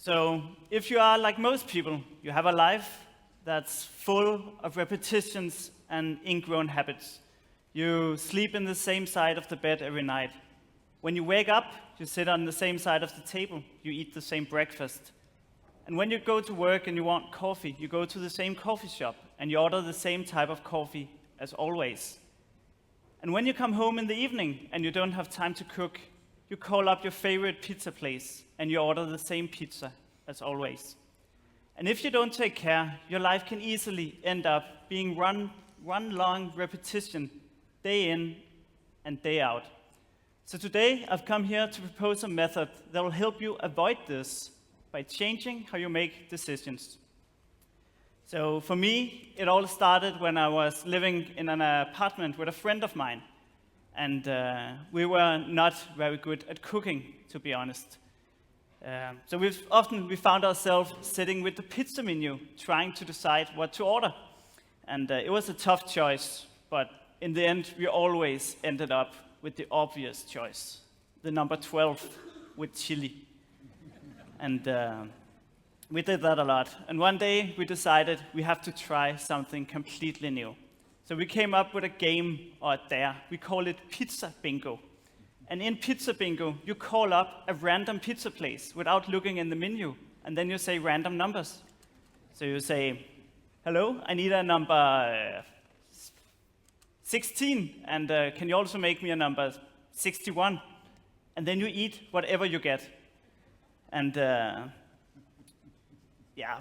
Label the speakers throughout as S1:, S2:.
S1: So if you are like most people, you have a life that's full of repetitions and ingrown habits. You sleep in the same side of the bed every night. When you wake up, you sit on the same side of the table. You eat the same breakfast. And when you go to work and you want coffee, you go to the same coffee shop and you order the same type of coffee as always. And when you come home in the evening and you don't have time to cook, you call up your favorite pizza place and you order the same pizza as always. And if you don't take care, your life can easily end up being one long repetition, day in and day out. So today I've come here to propose a method that will help you avoid this by changing how you make decisions. So for me, it all started when I was living in an apartment with a friend of mine. And we were not very good at cooking, to be honest. So we found ourselves sitting with the pizza menu, trying to decide what to order. And it was a tough choice, but in the end, we always ended up with the obvious choice, the number 12 with chili. And we did that a lot. And one day, we decided we have to try something completely new. So we came up with a game or a dare. We call it Pizza Bingo. And in Pizza Bingo, you call up a random pizza place without looking in the menu, and then you say random numbers. So you say, hello, I need a number 16, and can you also make me a number 61? And then you eat whatever you get. And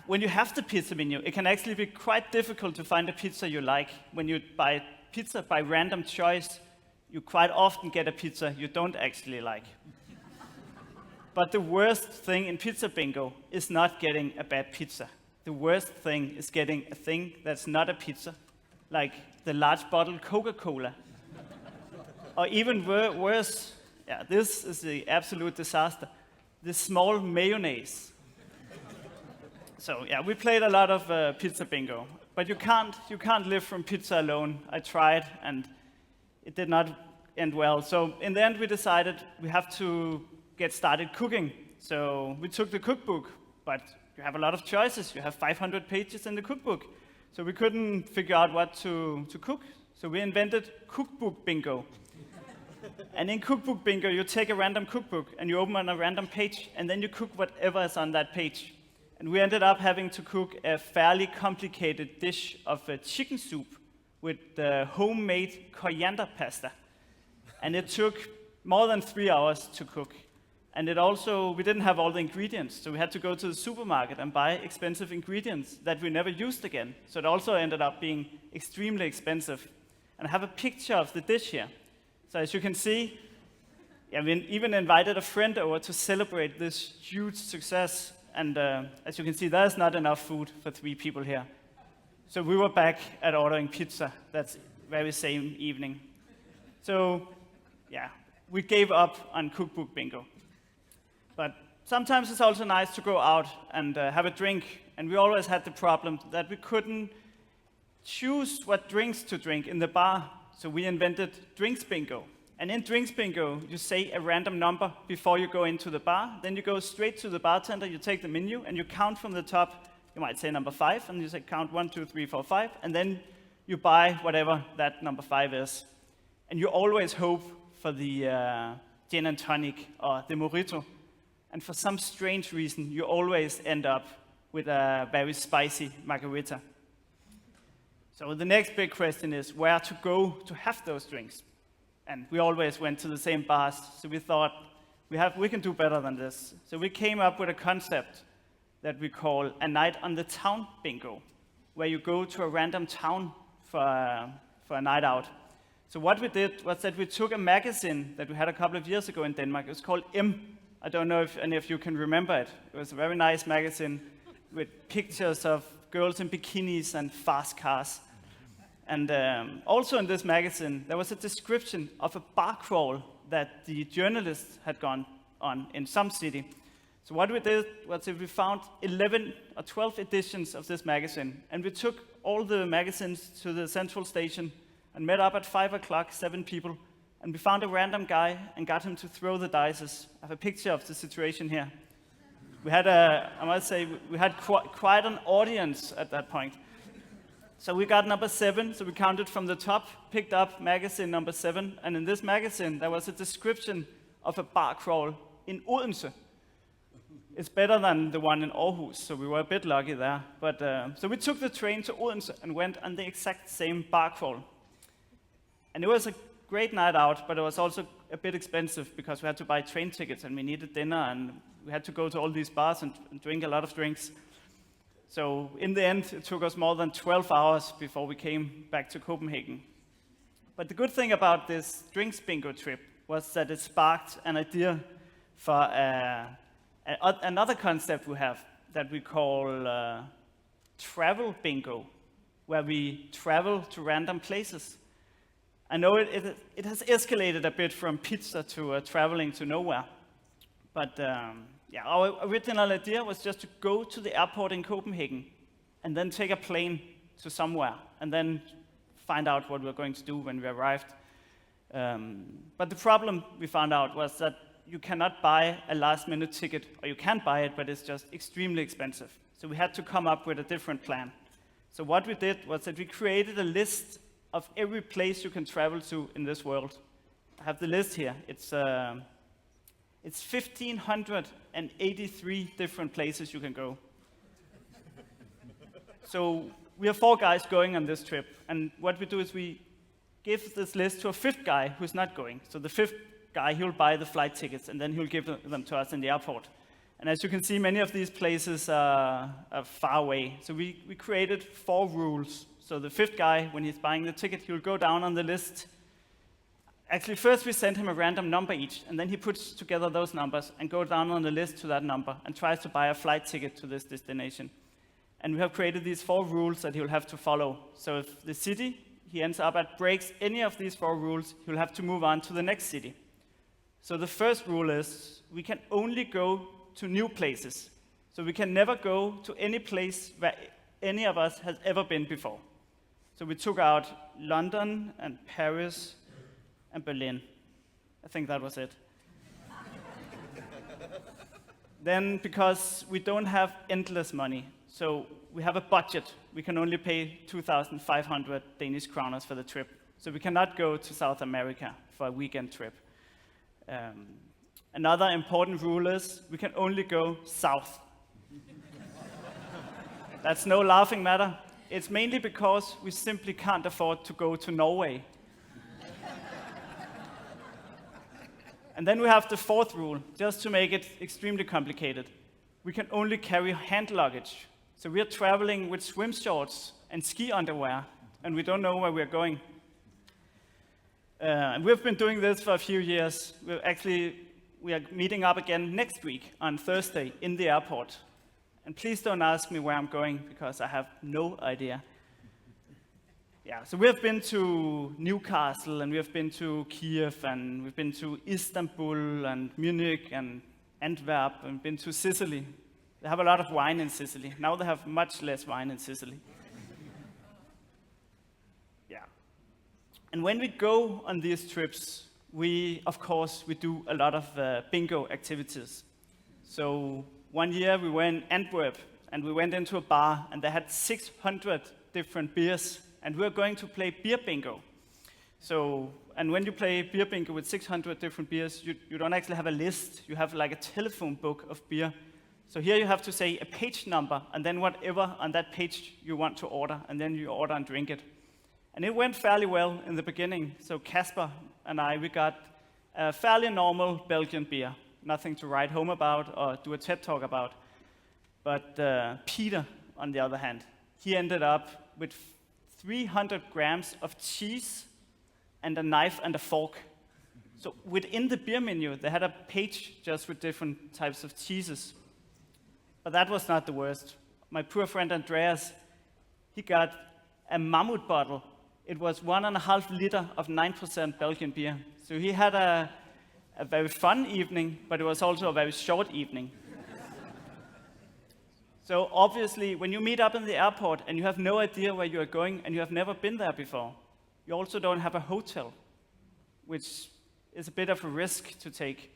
S1: when you have the pizza menu, it can actually be quite difficult to find a pizza you like. When you buy pizza by random choice, you quite often get a pizza you don't actually like. But the worst thing in Pizza Bingo is not getting a bad pizza. The worst thing is getting a thing that's not a pizza, like the large bottle Coca-Cola. Or even worse, this is the absolute disaster, the small mayonnaise. So we played a lot of Pizza Bingo, but you can't live from pizza alone. I tried, and it did not end well. So in the end, we decided we have to get started cooking. So we took the cookbook, but you have a lot of choices. You have 500 pages in the cookbook. So we couldn't figure out what to cook. So we invented Cookbook Bingo. And in Cookbook Bingo, you take a random cookbook and you open on a random page, and then you cook whatever is on that page. And we ended up having to cook a fairly complicated dish of chicken soup with homemade coriander pasta. And it took more than 3 hours to cook. And we didn't have all the ingredients, so we had to go to the supermarket and buy expensive ingredients that we never used again. So it also ended up being extremely expensive. And I have a picture of the dish here. So as you can see, we even invited a friend over to celebrate this huge success. And as you can see, there's not enough food for 3 people here. So we were back at ordering pizza that very same evening. So we gave up on Cookbook Bingo. But sometimes it's also nice to go out and have a drink. And we always had the problem that we couldn't choose what drinks to drink in the bar. So we invented Drinks Bingo. And in Drinks Bingo, you say a random number before you go into the bar. Then you go straight to the bartender, you take the menu, and you count from the top. You might say number 5, and you say count 1, 2, 3, 4, 5. And then you buy whatever that number 5 is. And you always hope for the gin and tonic or the mojito. And for some strange reason, you always end up with a very spicy margarita. So the next big question is where to go to have those drinks. And we always went to the same bars, so we thought we can do better than this. So we came up with a concept that we call a night on the town bingo, where you go to a random town for a night out. So what we did was that we took a magazine that we had a couple of years ago in Denmark. It was called M. I don't know if any of you can remember it. It was a very nice magazine with pictures of girls in bikinis and fast cars. And also in this magazine, there was a description of a bar crawl that the journalists had gone on in some city. So what we did was that we found 11 or 12 editions of this magazine, and we took all the magazines to the central station and met up at 5 o'clock, 7 people, and we found a random guy and got him to throw the dice. I have a picture of the situation here. We had I must say, we had quite an audience at that point. So we got number 7, so we counted from the top, picked up magazine number 7, and in this magazine there was a description of a bar crawl in Odense. It's better than the one in Aarhus, so we were a bit lucky there. But so we took the train to Odense and went on the exact same bar crawl. And it was a great night out, but it was also a bit expensive because we had to buy train tickets and we needed dinner and we had to go to all these bars and drink a lot of drinks. So in the end, it took us more than 12 hours before we came back to Copenhagen. But the good thing about this drinks bingo trip was that it sparked an idea for another concept we have that we call travel bingo, where we travel to random places. I know it has escalated a bit from pizza to traveling to nowhere. But yeah, our original idea was just to go to the airport in Copenhagen and then take a plane to somewhere and then find out what we were going to do when we arrived. But the problem we found out was that you cannot buy a last-minute ticket, or you can buy it, but it's just extremely expensive. So we had to come up with a different plan. So what we did was that we created a list of every place you can travel to in this world. I have the list here. It's 1,583 different places you can go. So we are 4 guys going on this trip, and what we do is we give this list to a 5th guy who's not going. So the 5th guy, he'll buy the flight tickets, and then he'll give them to us in the airport. And as you can see, many of these places are far away. So we created 4 rules. So the 5th guy, when he's buying the ticket, he'll go down on the list. Actually, first we send him a random number each, and then he puts together those numbers and goes down on the list to that number and tries to buy a flight ticket to this destination. And we have created these 4 rules that he'll have to follow. So if the city he ends up at breaks any of these 4 rules, he'll have to move on to the next city. So the first rule is we can only go to new places. So we can never go to any place where any of us has ever been before. So we took out London and Paris and Berlin. I think that was it. Then, because we don't have endless money, so we have a budget. We can only pay 2,500 Danish kroners for the trip. So we cannot go to South America for a weekend trip. Another important rule is we can only go south. That's no laughing matter. It's mainly because we simply can't afford to go to Norway. And then we have the 4th rule, just to make it extremely complicated. We can only carry hand luggage. So we are traveling with swim shorts and ski underwear, and we don't know where we're going. And we've been doing this for a few years. We are meeting up again next week on Thursday in the airport. And please don't ask me where I'm going, because I have no idea. Yeah, so we have been to Newcastle, and we have been to Kiev, and we've been to Istanbul, and Munich, and Antwerp, and been to Sicily. They have a lot of wine in Sicily. Now they have much less wine in Sicily. Yeah. And when we go on these trips, of course, we do a lot of bingo activities. So one year we were in Antwerp, and we went into a bar, and they had 600 different beers, and we were going to play beer bingo. So, and when you play beer bingo with 600 different beers, you don't actually have a list. You have like a telephone book of beer. So here you have to say a page number, and then whatever on that page you want to order, and then you order and drink it. And it went fairly well in the beginning. So Kasper and we got a fairly normal Belgian beer. Nothing to write home about or do a TED talk about. But Peter, on the other hand, he ended up with 300 grams of cheese and a knife and a fork. So within the beer menu, they had a page just with different types of cheeses. But that was not the worst. My poor friend Andreas, he got a mammoth bottle. It was 1.5 liter of 9% Belgian beer. So he had a very fun evening, but it was also a very short evening. So obviously, when you meet up in the airport and you have no idea where you are going and you have never been there before, you also don't have a hotel, which is a bit of a risk to take.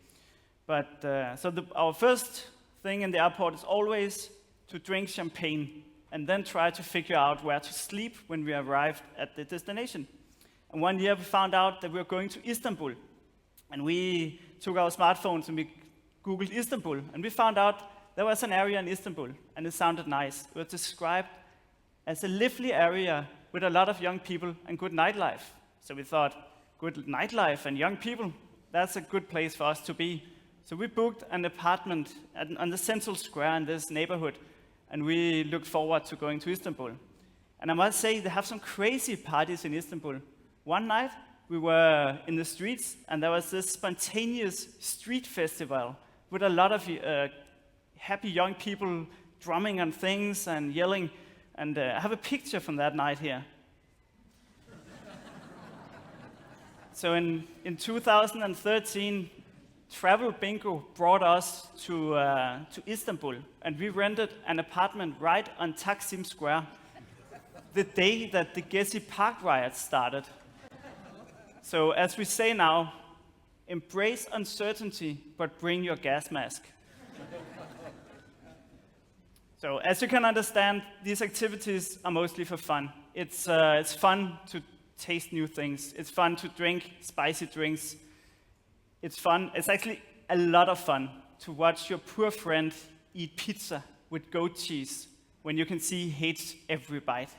S1: But so our first thing in the airport is always to drink champagne and then try to figure out where to sleep when we arrived at the destination. And one year we found out that we were going to Istanbul. And we took our smartphones and we Googled Istanbul. And we found out there was an area in Istanbul, and it sounded nice. It was described as a lively area with a lot of young people and good nightlife. So we thought, good nightlife and young people, that's a good place for us to be. So we booked an apartment on the central square in this neighborhood, and we looked forward to going to Istanbul. And I must say, they have some crazy parties in Istanbul. One night, we were in the streets, and there was this spontaneous street festival with a lot of happy young people drumming on things and yelling. And I have a picture from that night here. So in 2013, Travel Pinko brought us to Istanbul, and we rented an apartment right on Taksim Square the day that the Gezi Park riots started. So as we say now, embrace uncertainty, but bring your gas mask. So as you can understand, these activities are mostly for fun. It's fun to taste new things. It's fun to drink spicy drinks. It's fun. It's actually a lot of fun to watch your poor friend eat pizza with goat cheese when you can see he hates every bite.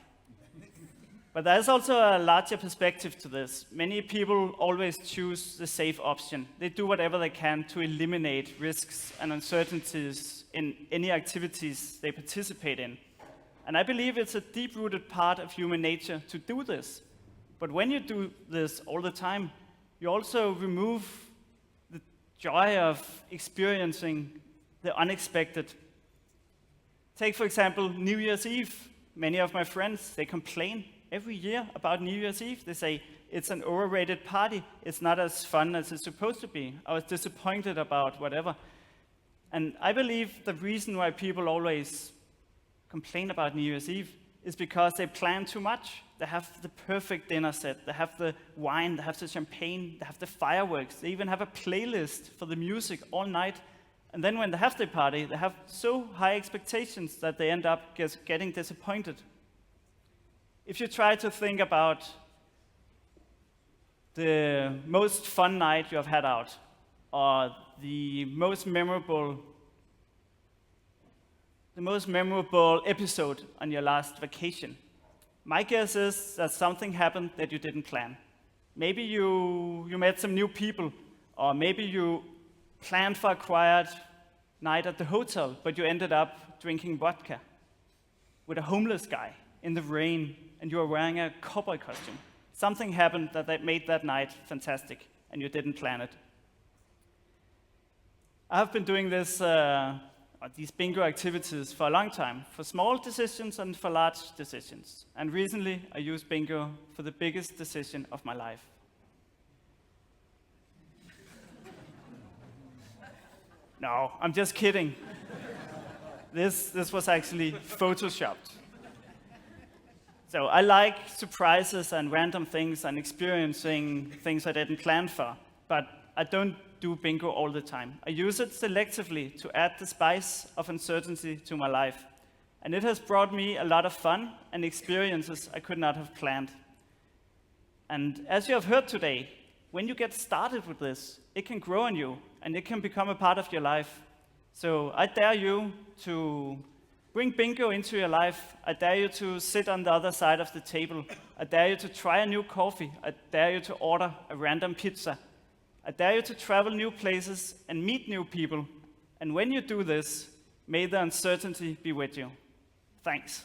S1: But there's also a larger perspective to this. Many people always choose the safe option. They do whatever they can to eliminate risks and uncertainties in any activities they participate in. And I believe it's a deep-rooted part of human nature to do this. But when you do this all the time, you also remove the joy of experiencing the unexpected. Take, for example, New Year's Eve. Many of my friends, they complain every year about New Year's Eve. They say, it's an overrated party. It's not as fun as it's supposed to be. I was disappointed about whatever. And I believe the reason why people always complain about New Year's Eve is because they plan too much. They have the perfect dinner set. They have the wine, they have the champagne, they have the fireworks. They even have a playlist for the music all night. And then when they have the party, they have so high expectations that they end up getting disappointed. If you try to think about the most fun night you have had out, or the most memorable episode on your last vacation, my guess is that something happened that you didn't plan. Maybe you met some new people, or maybe you planned for a quiet night at the hotel, but you ended up drinking vodka with a homeless guy in the rain, and you were wearing a cowboy costume. Something happened that made that night fantastic, and you didn't plan it. I have been doing these bingo activities for a long time, for small decisions and for large decisions. And recently, I used bingo for the biggest decision of my life. No, I'm just kidding. This was actually photoshopped. So I like surprises and random things and experiencing things I didn't plan for, but I don't do bingo all the time. I use it selectively to add the spice of uncertainty to my life. And it has brought me a lot of fun and experiences I could not have planned. And as you have heard today, when you get started with this, it can grow on you and it can become a part of your life. So I dare you to bring bingo into your life. I dare you to sit on the other side of the table. I dare you to try a new coffee. I dare you to order a random pizza. I dare you to travel new places and meet new people. And when you do this, may the uncertainty be with you. Thanks.